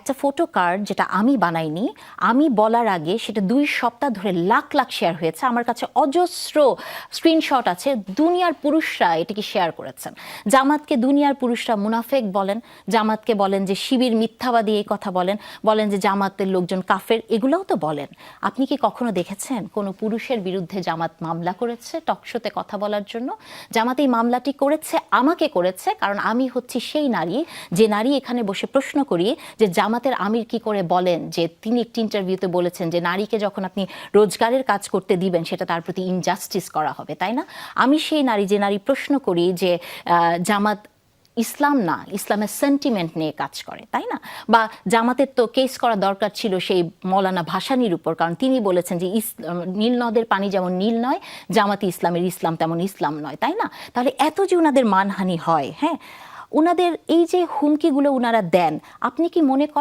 একটা photo card যেটা আমি বানাইনি, আমি বলার আগে সেটা 2 সপ্তাহ ধরে লাখ লাখ শেয়ার হয়েছে। আমার কাছে অজস্র স্ক্রিনশট আছে, দুনিয়ার পুরুষরা এটিকে শেয়ার করেছেন। জামাতকে দুনিয়ার পুরুষরা মুনাফেক বলেন, জামাতকে বলেন যে শিবির মিথ্যাবাদী, এই কথা বলেন, বলেন যে জামাতের লোকজন কাফের, এগুলোও তো বলেন। আপনি কি কখনো দেখেছেন কোনো পুরুষের বিরুদ্ধে জামাত মামলা করেছে টকশোতে কথা বলার জন্য? জামাত এই মামলাটি করেছে, আমাকে করেছে, কারণ আমি হচ্ছি সেই নারী যে নারী এখানে বসে প্রশ্ন করি যে জামাতের আমির কি করে বলেন যে তিনি একটি ইন্টারভিউতে বলেছেন যে নারীকে যখন আপনি রোজগারের কাজ করতে দিবেন সেটা তার প্রতি ইনজাস্টিস করা হবে, তাই না? আমি সেই নারী যে নারী প্রশ্ন করি যে জামাত ইসলাম না, ইসলামের সেন্টিমেন্ট নিয়ে কাজ করে, তাই না? বা জামাতের তো কেস করা দরকার ছিল সেই মৌলানা ভাসানীর উপর, কারণ তিনি বলেছেন যে নীল নদের পানি যেমন নীল নয়, জামাতি ইসলামের ইসলাম তেমন ইসলাম নয়, তাই না? তাহলে এত যে ওনাদের মানহানি হয়, হ্যাঁ, ওনাদের এই যে হুমকিগুলো ওনারা দেন, আপনি কি মনে করেন